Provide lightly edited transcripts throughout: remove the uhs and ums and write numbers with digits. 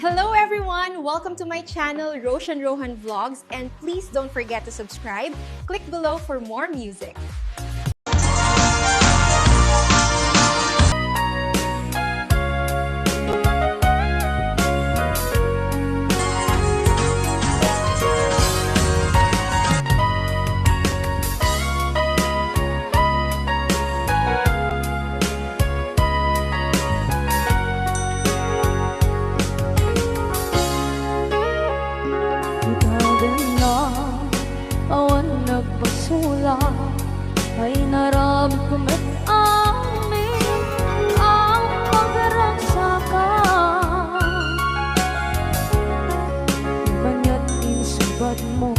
Hello everyone! Welcome to my channel, Roshan Rohan Vlogs, and please don't forget to subscribe. Click below for more music. Ay naramit ko met amin ang pagragsakan. Banya't insubat mo,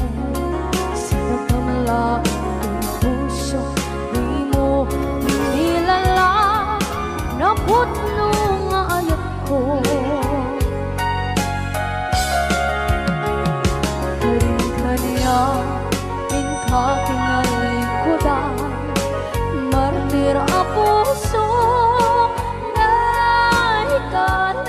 sinagkamalain ang puso. Di mo nilala na putno nga ayat ko. Karin-kanya kinalikudan, martir ang puso na ikalang.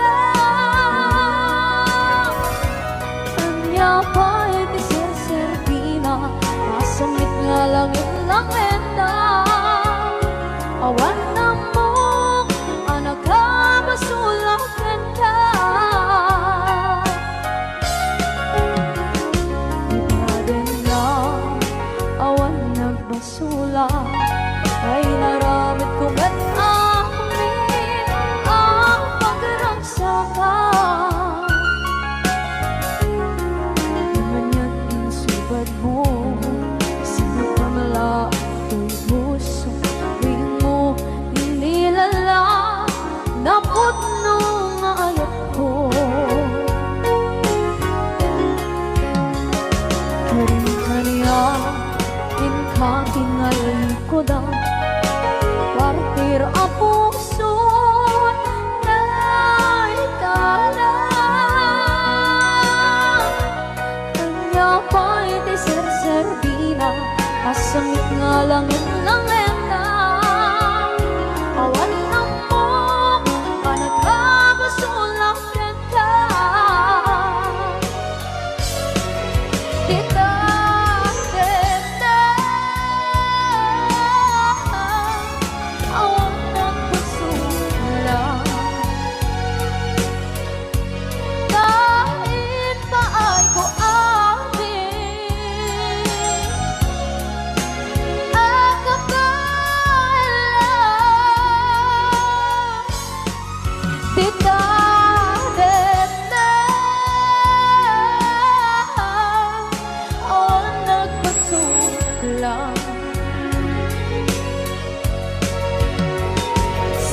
Kanya pa'y disirservina, masamit nga langit ng lendang. Awan na mo, anak ka, basulakan ka. Basula ay naramit ko met amin ang pagragsakan. Manya't insubad mo, sinagkamala ako'y puso. Di mo inilala na putno nga ayat ko. Karin-kanya kinalikudan, partir ang puso na ikalang. Kanya pa'y disirservina, masamit nga langit ng lendang. Awan na mo, panagkabasulakan ka.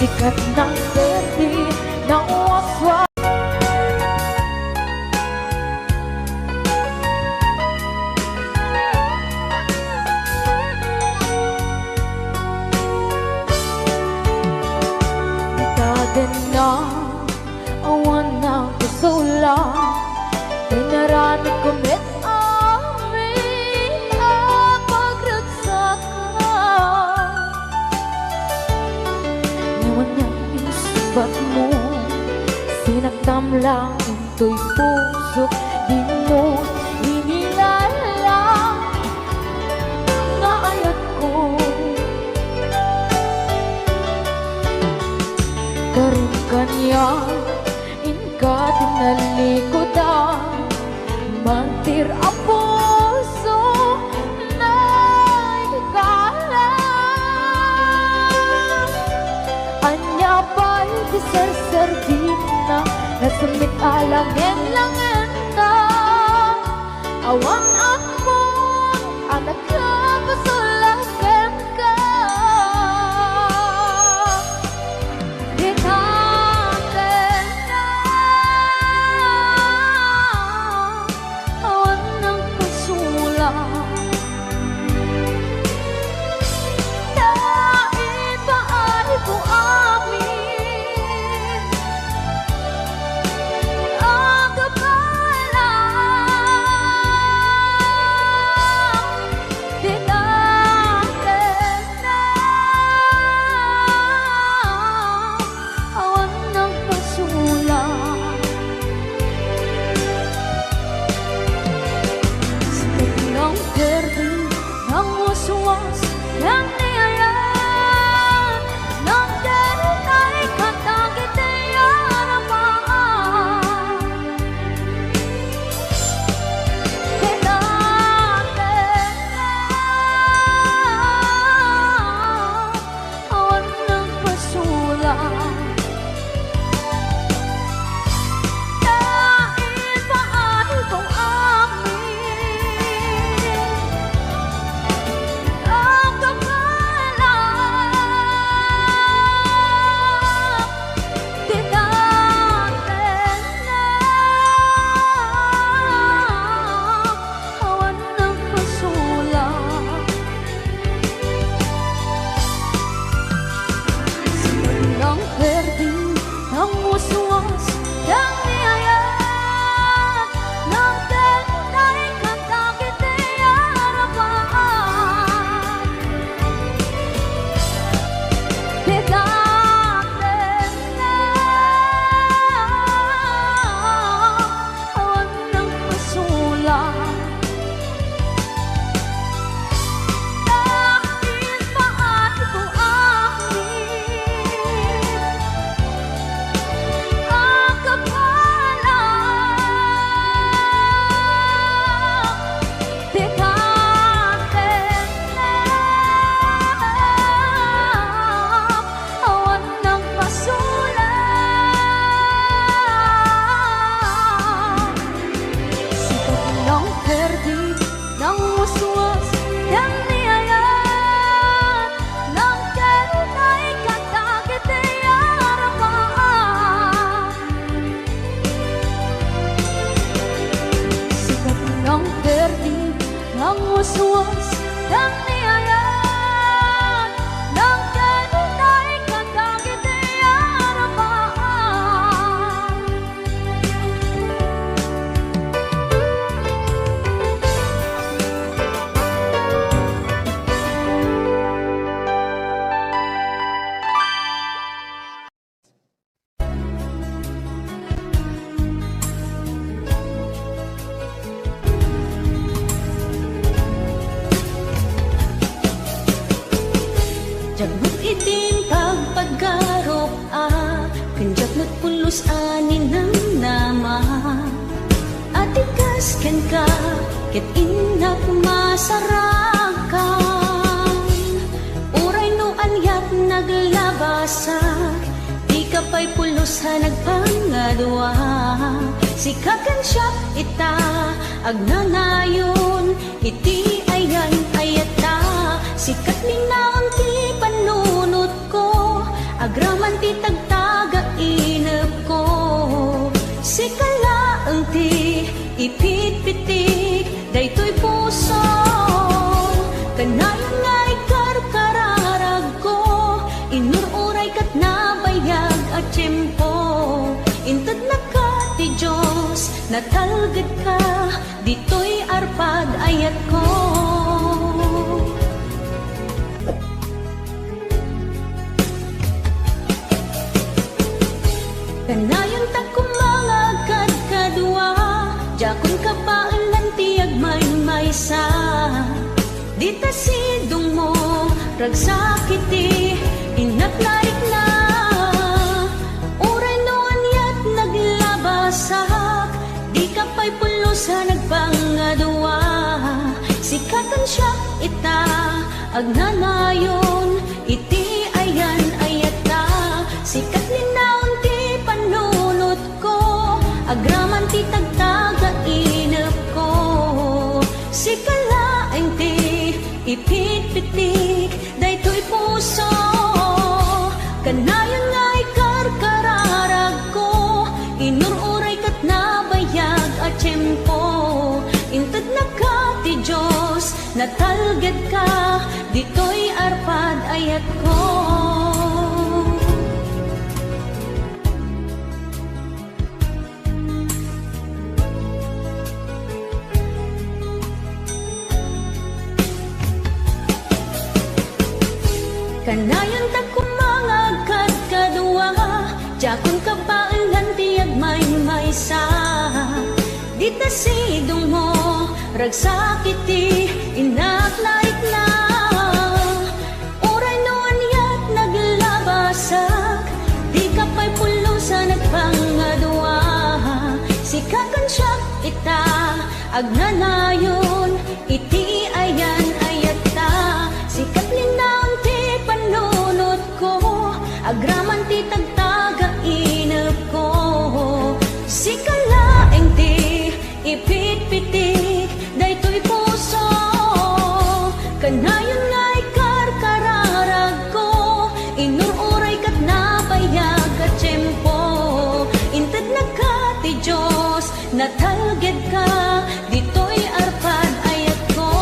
Sikat ng berdi ng waswa. Ikaden na awan ng kusula, inaramit ko met amin ang pagragsakan. Ba't mo sinagdam lang ito'y puso, di mo inilala na ayat ko. Karin-kanya inka tinalikudan, mantir ang puso na ikalang. Anya pa'y disirservina, nasamit alangin-langin ka. Awan at mo, anak ka, basulakan ka. Ikaten na awan ng kasula. Nain pa ay buamin ang kapalan. was-was ng niyayan ng kanunay kakangit ay arapaan. Jagmat itim pagpaggarop kanjak nagpulos anin ng nama. Atikas ken ka, ket inak masarakan. Uray no anyat naglabasak, di ka pa'y pulos ha nagpangadwa. Sikakan siya ita, agnanayon, iti ayan ayata. Sikat minaon ti panunot ko, agraman ti tagtaga inep ko. Sikalaang ti ipit-pitik, daytoy puso. Kanayon nga ikarkararag ko, inururay kat nabayag at tiyempo. Inted na ka ti Diyos, natalgad ka, dito'y arpad ayat ko. Kanayon ta kumangagad kadwa, jakon ka paalan tiyag may-maysa. Dita sidong mo, ragsakiti, inatlarik na. Uray no anyat naglabasak, di ka pa'y pulos ha nagpangadwa. Sikatan siya ita, agnanayon, iti ayan ayata. Sikat linaon ti panunot ko, agraman ti tagtaga inep ko. Sikalaeng ti ipit-pitik, daytoy puso. Kanayon nga ikarkararag ko, inururay kat nabayag at tiyempo. Inted na ka ti Diyos, natalgad ka, dito'y arpad ayat ko. Kanayon ta kumangagad kadwa, jakon ka paalan tiyag may-maysa. Dita sidong mo, ragsakiti, inatlaik na. Uray no anyat naglabasak, di ka pa'y pulosa nagpangadwa. Sikakan siya ita, agnanayon, iti ayan ayata. Sikat linaon ti panunot ko, agraman ti tagtaga inep ko. Sikalaeng ti ipit-pitik, daytoy puso. Kanayon nga ikarkararag ko, inururay kat nabayag at tiyempo. Inted na ka ti Diyos, natalgad ka, dito'y arpad ayat ko.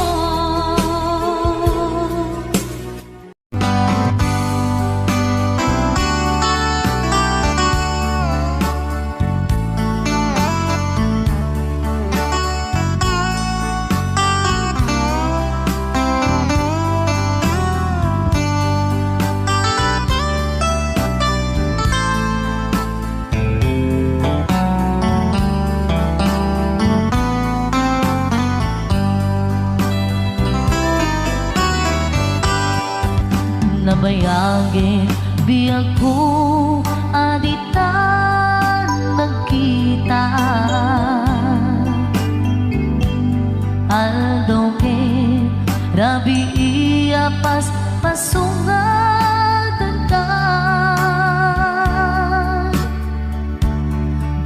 Nabayagin biyag ko aditan nagkita. Aldo ke rabi iya pas pasungal tentang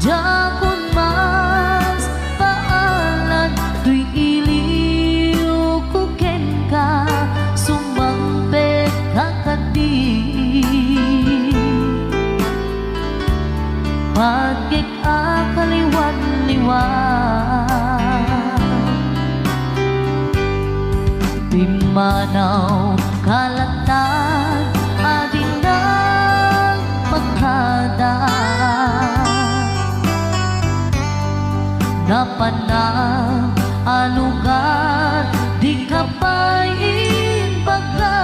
jakon mas paalan tuy iliw ko ken ka sumambet kakadi pagkik akaliwan-liwan Imanaw kalatan adin ng pagkada Napanang alugar di kapain baga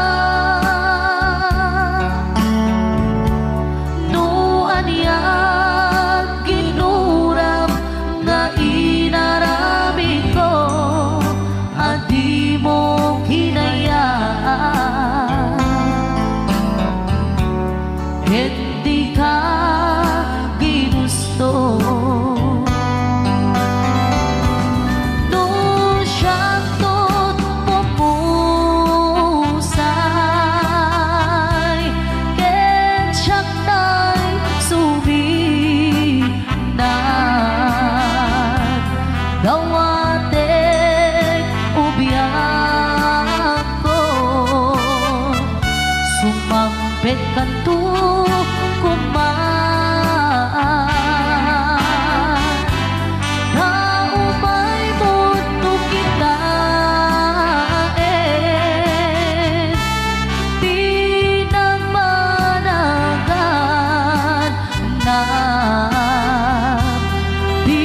No aniyag ginuram nga inarami ko Adi mo hinayaan Hindi ka ginusto No siyang pupusay Ken siyak tay suminan Gawatek ubiyak ko Sumampet kanto kumaan Na umay mundo kita Di namanagan na Di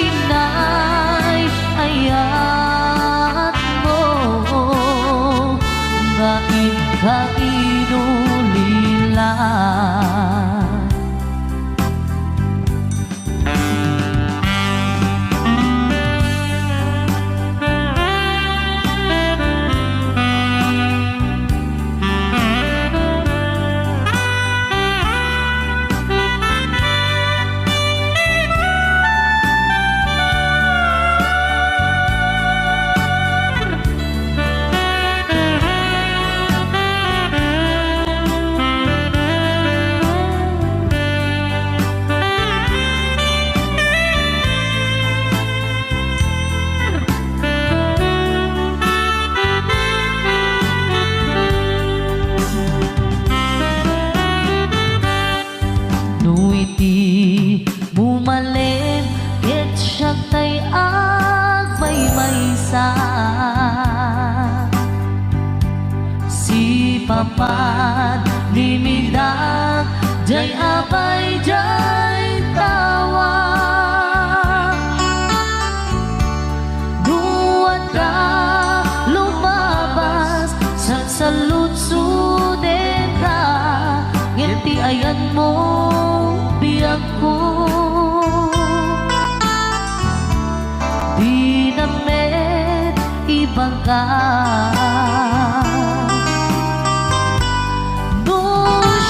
inay ayat mo Nga ikainulilan Nuiti bumalem ket siyag tay agmaymaysa Si papan limidak jay abay jay tawa Duwan ka lumabas sa saludsuden ka Ngiti ayan mo biyak ko Di namet ibang ka No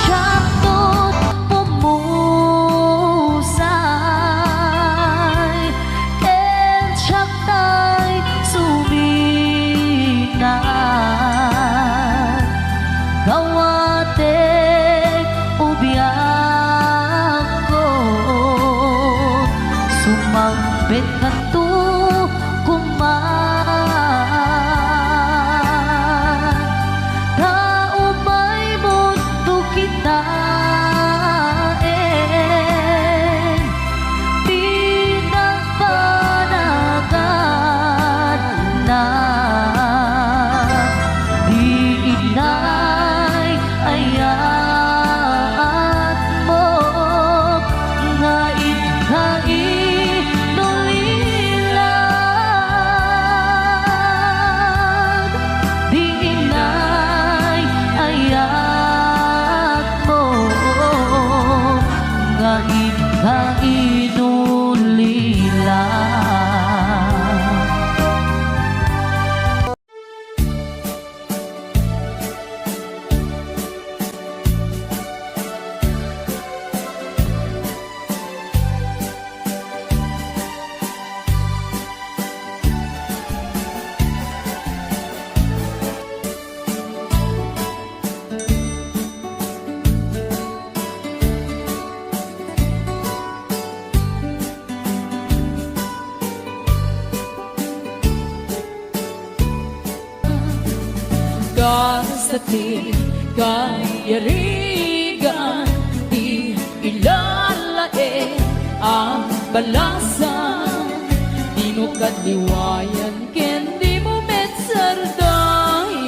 siyaktot pumusay Ken siyak tay suminan Gawatek ubiyak ko Sumampet kanto kumaan Na umay mundo kita Di nagpanagan na Di inay ayat mo Nga ikainulilan Di inay ayat mo Nga ikainulilan Kasati kayarigan Di ilalae ang balasan Di mo kadliwayan ken di mo metsardayan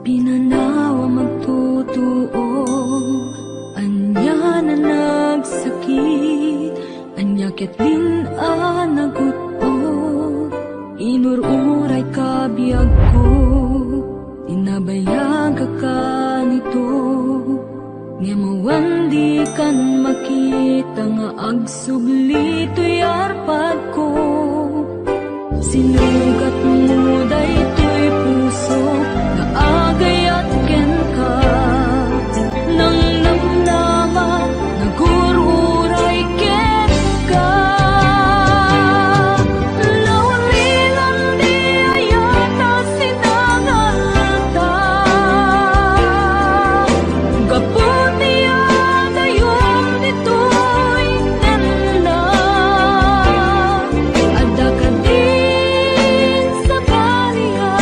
pinanawa magtutuo. Anya na nagsakit, anya ketlin nagutot. Inururay ka biyag ko, inabayag ka nito. Nga mawandi kan makita nga agsubli to'y arpad ko. Sinugat mo daytoy puso nga agayat ken ka. Nang namnama nagururay ken ka. Laulilan di ayata sinangalta. Gaputi adayon ditoy nanda. Ada ka din sa baliya,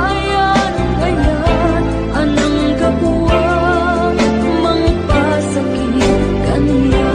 kayan kayan anang kapuwang mangpasakit kaniya.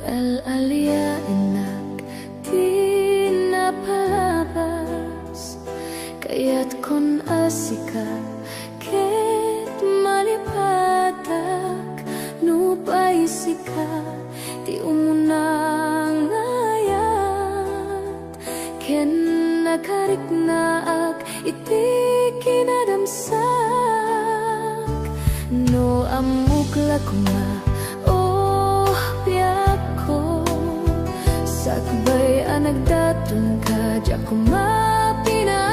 Al-alia enak di napalabas, kaya't kon asika ket malipatak nupay sika di umunang ayat ken nakarik naak iti kinadamsak no amukla kuma sakbay nagdaton ka, di ako mapinalila.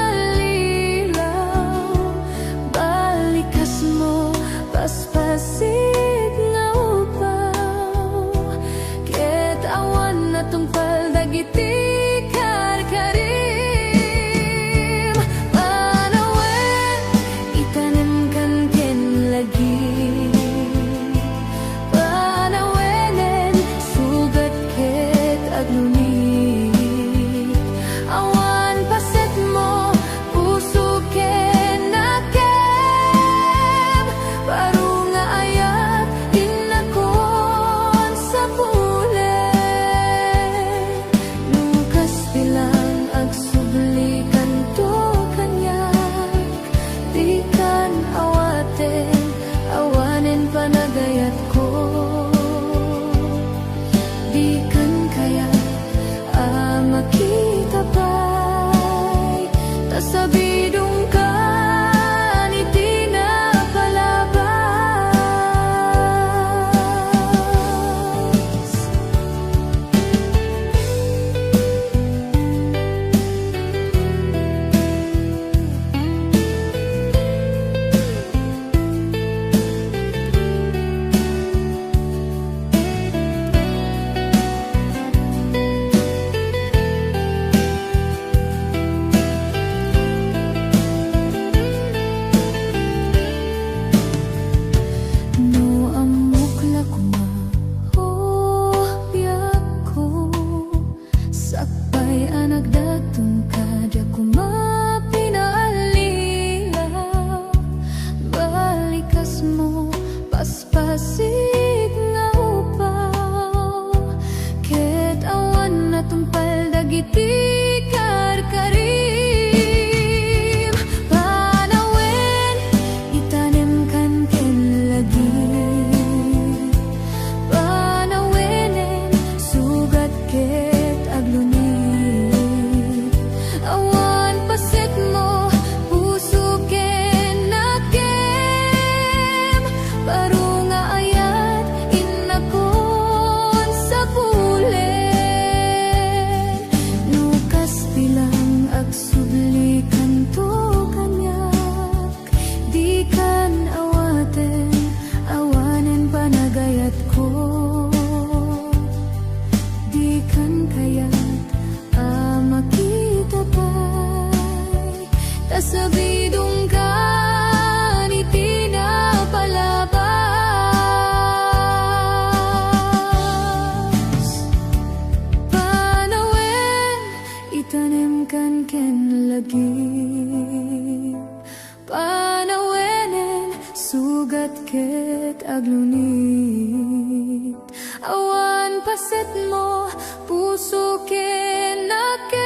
sugat ket aglunit. Awan paset mo puso ken naken,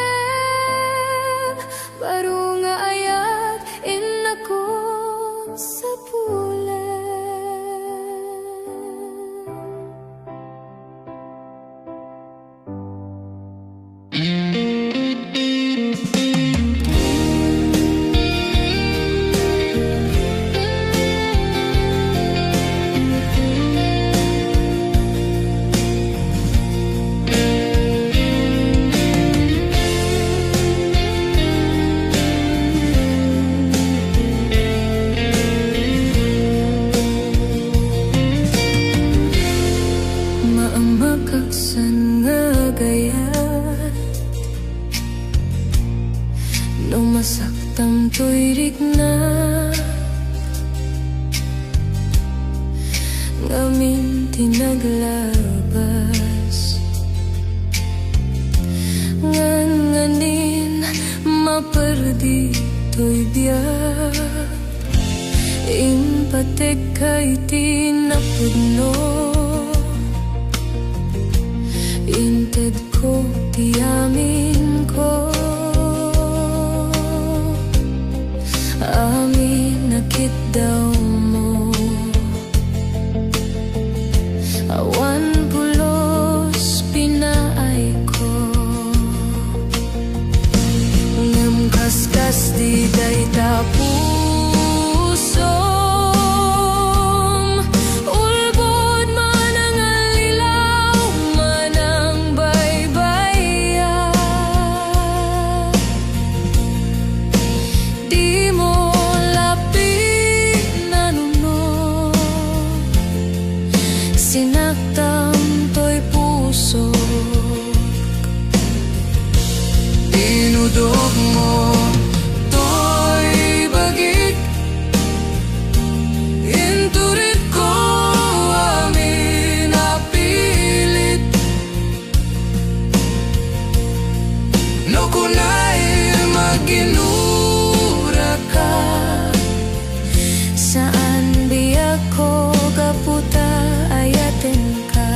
baru nga ayat inakon sa pulen. Maamakaksan nga gayat, no masaktam to'y rikna, ngamin tinaglabas, nganganin maperdi to'y biyak, impatek kay tinapudno. Inted ko, tiyamin ko, amin nakit daw mo. Awan pulos pinaay ko, ngam kaskas di day tapusom. Sinaktam to'y puso, dinudog mo to'y bagik, inturit ko amin napilit, no kunay maginura ka, saan biyak ko kaputa ayatin ka.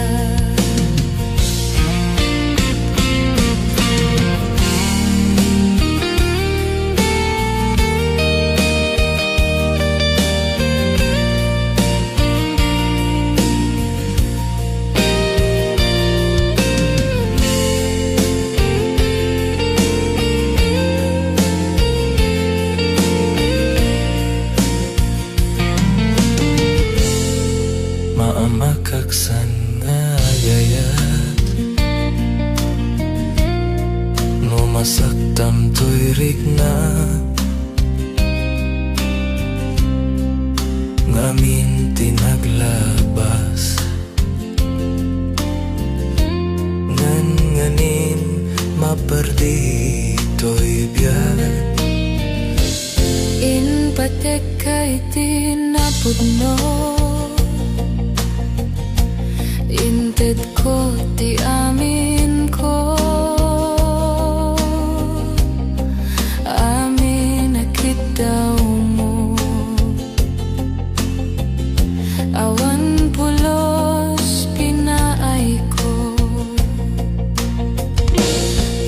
Maamakaksan nga gayat, no masaktam to'y rikna, ngamin tinaglabas, nganganin maperdi to'y biyak, inpatek kay tinapudno. Inted ko, ti amin ko, amin nakit daw mo. Awan pulos pinaay ko,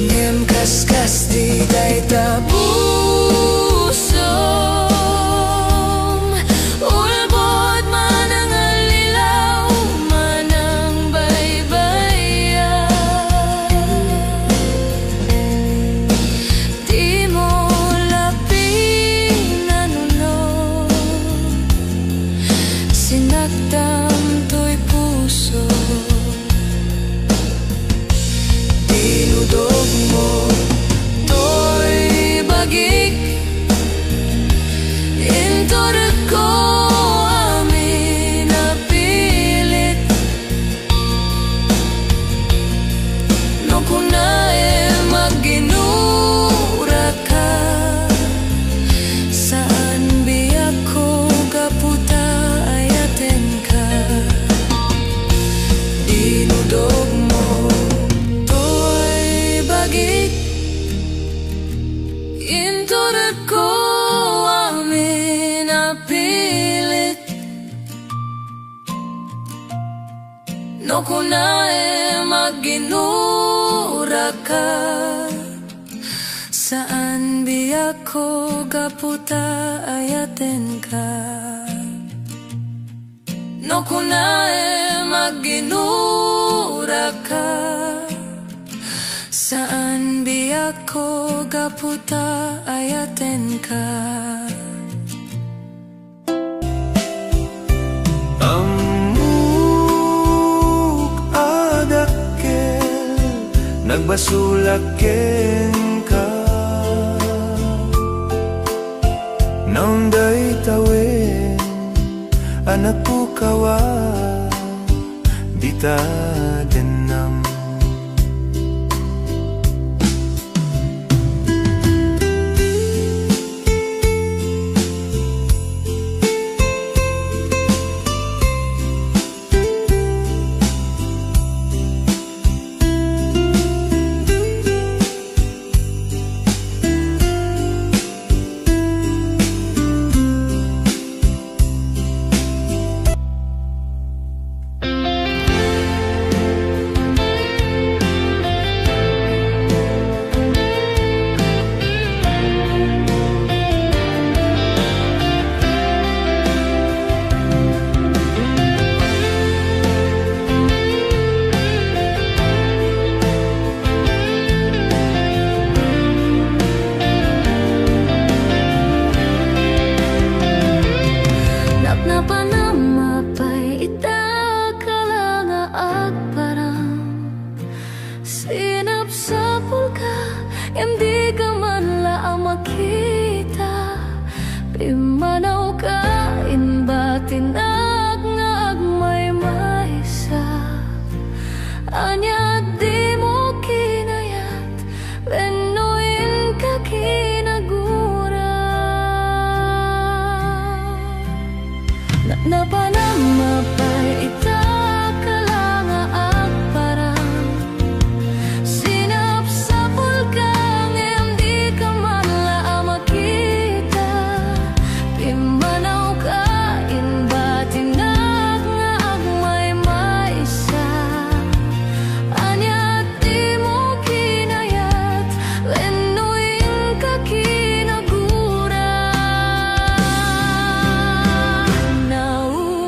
ngem kaskas di day tapusom. no kunae maginura ka. Saan biyak ko gaputa ayaten ka. No kunae maginura ka. Saan biyak ko gaputa ayaten ka. Amuk adakkel nagbasulaken ka. Naunday tawin anak po kawa dita denam. Imanaw ka inbatinag nga agmay maysa. Anya di mo kinayat benuin ka kinagura. Napanamapay ita kalanga agparang. Sinap sa pulkang di ka man la makita. Imanaw ka inbatinag nga agmay maysa. Anya di mo kinayat benuin ka kinagura. Nauwi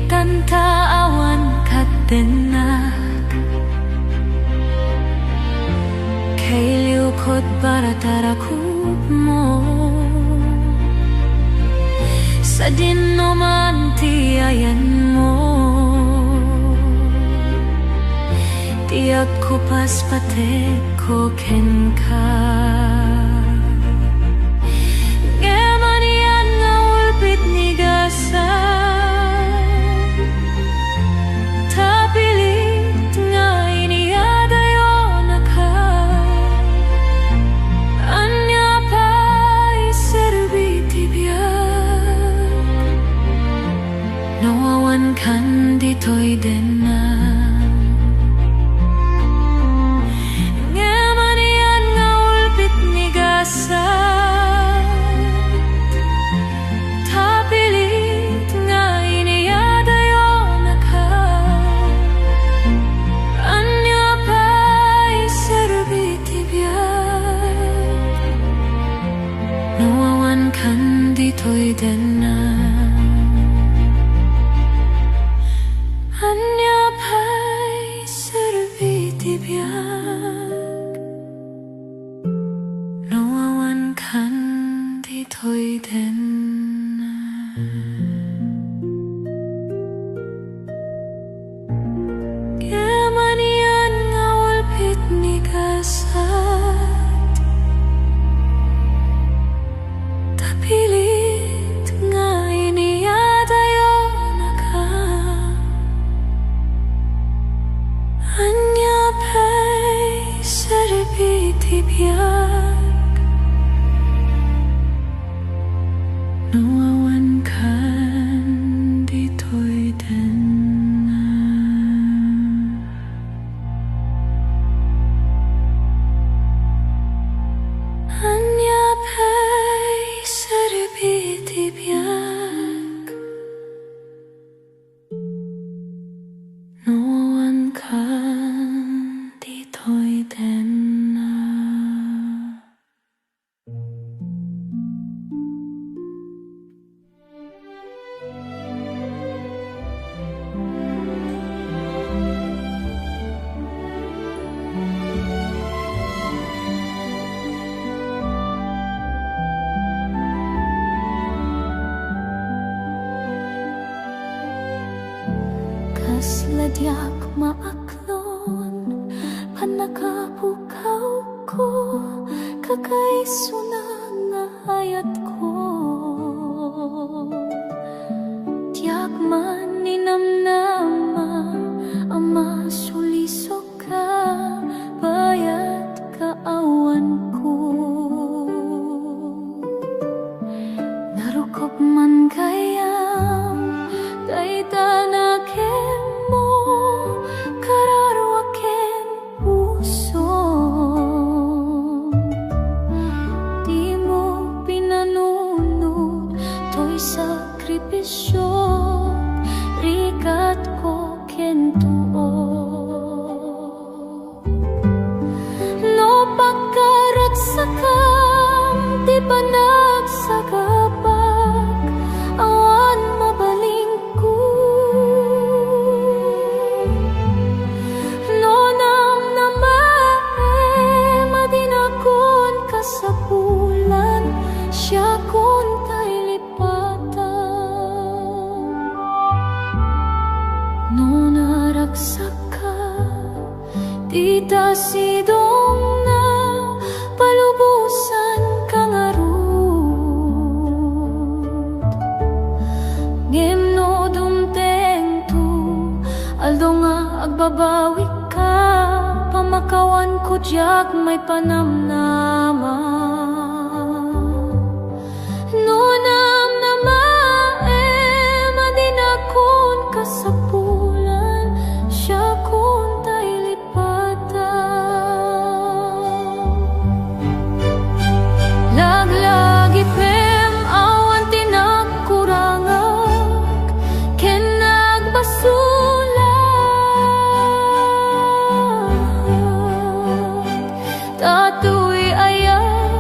tanta awan katena kay liukot para tarakot mo sa dinuman tiyayan mo tiyak ko paspatek ko ken ka ngemanian nga ulpit ni gasa tapilit nga iniadayo na ka anya pa'y serbiti biyak nawawan kan dito'y dena ngemanian nga ulpit ni gasa tapilit nga iniadayo na ka anya pa'y serbiti biyak nawawan kan dito'y dena anya pa'y serbiti biyak nawawan kan dito'y dena kemanian nga ulpit ni kasat tapilit nga iniadayo na ka anya pa'y serbiti biyak nawawan kan dito'y dena anya pa'y serbiti biyak nawawan kan dito'y dena kasladyak maaklon panakapukaw ko kakaisunan nga hayat ko tiyak man ninamnama ama suliso ka bayat kaawan ko narukop man kayam daitanakin mo kararwaken puso di mo pinanunod to'y sakripisyo rikat ko kentuo no pagkaragsakam di pa nagsagapag awan mabaling ko no namnamae madinakon kasapulan siya kun tay lipatan no naragsak ka di ta sidong na palubusan kang arut ngem no dumteng tu aldo nga agbabawi ka pamakawan ko diyak may panamnama no namnamae madinakon kasapulan siya kun tay lipatan laglagi pem awan tinagkurangag ken nagbasulat tatuy ayat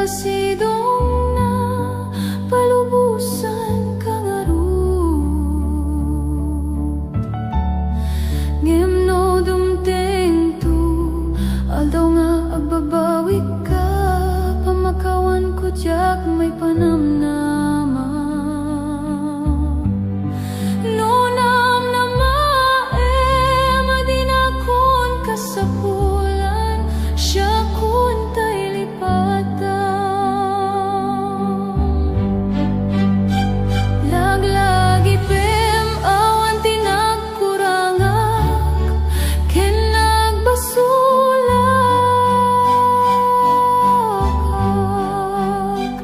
pasidong na palubusan kang ngem no dumteng tu aldaw nga agbabawi ka pamakawan ko jak may panamnama no nam nama madinakon kasapulan siya kun tay lipatan laglagi pem awan tinagkurangak ken nagbasulak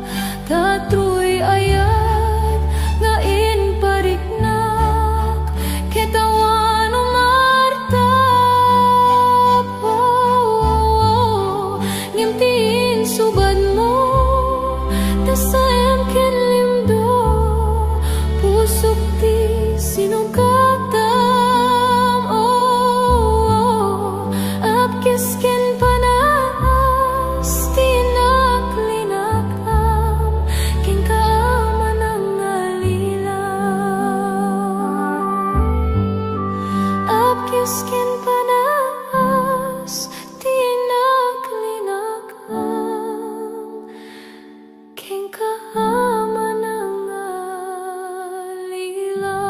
tatruy ayat nga inpariknak ketawan umartap ngimtiin subad mo tasayam ken limdo pusok ti sinugatam apkis ken panas tinaklinakam ken kaaman ang alila apkis ken panas tinaklinakam ken kaaman ang alila.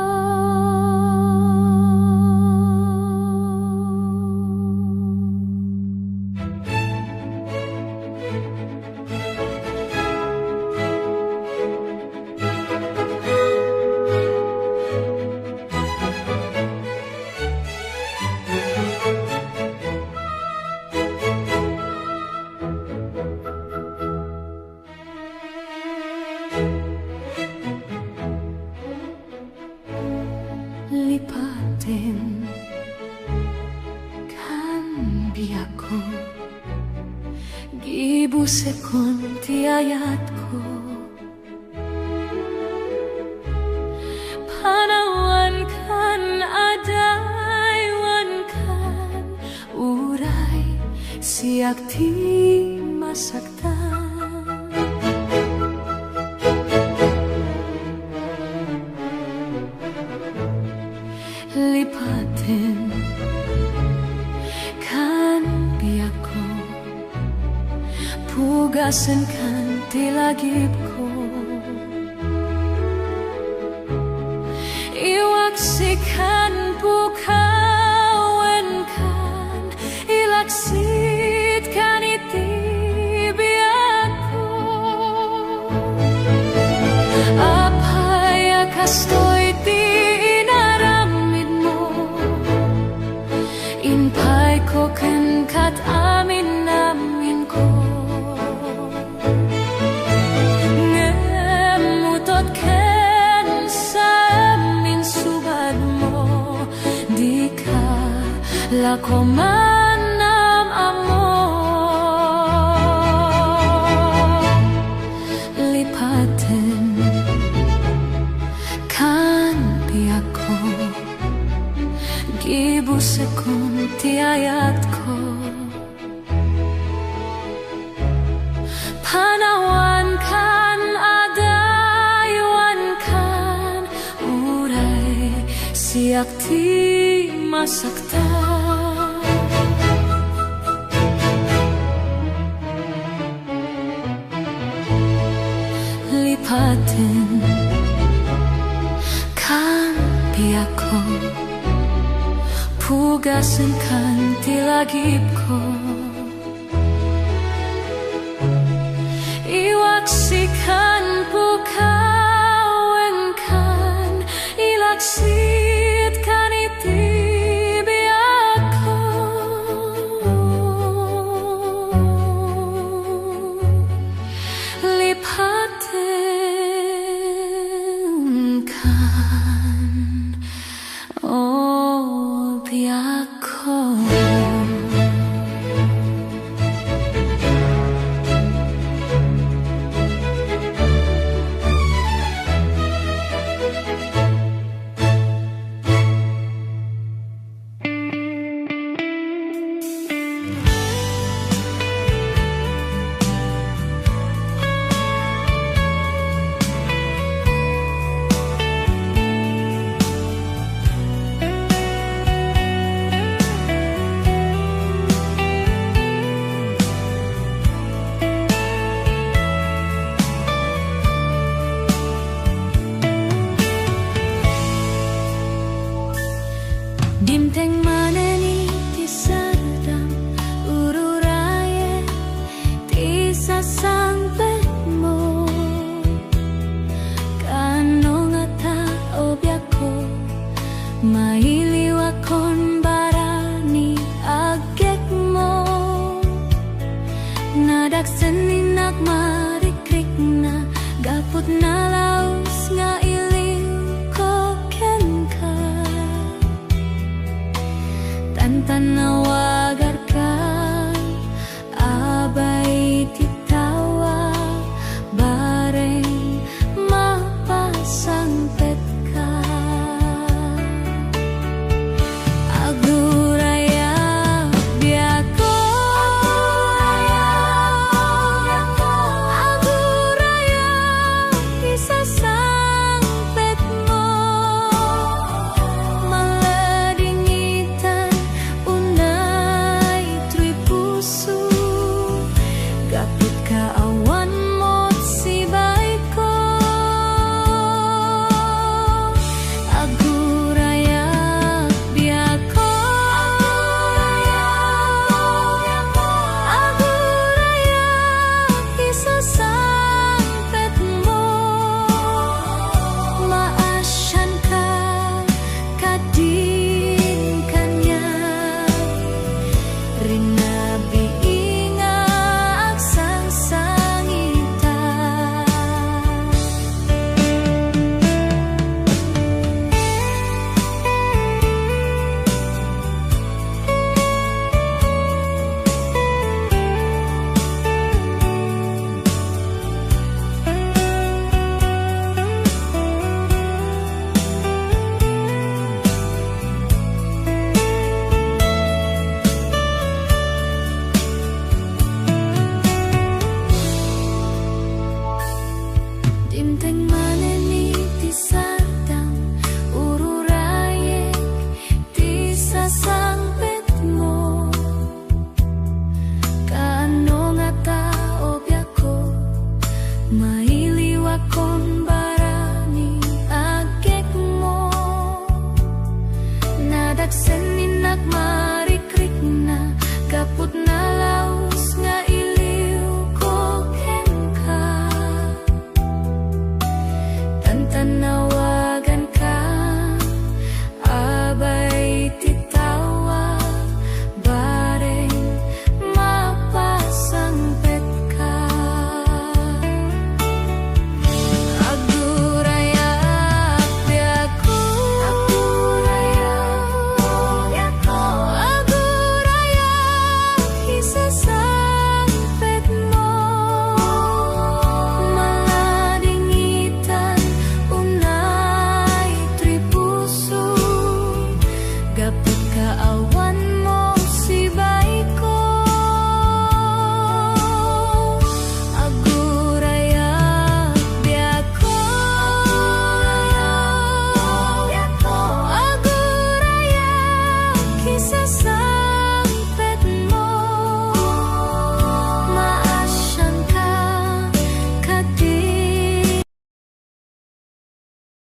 Lipatin kan biyako gibusekon ti ayat ko panawan kan adaywan kan uray siak ti masaktan lipatin kan biyako pugasan kan tilagip ko iwaksikan pukawen kan ilaksit kan iti biyako apaya kastoy ti inaramid mo inpay ko ken kat amin namin ko ngemutot ken sa amin subad mo di ka lako manam amo lipatin kan biyako gibusekon ti ayat ko panawan kan adaywan kan uray siak ti masaktan lipatin kan biyako pugasan kan tilagip ko iwaksikan pukawen kan ilaksit kan iti biyako lipatin kan biyako Madaksen inak marikrik na gaput na laos nga iliw ko ken ka. Tantanawa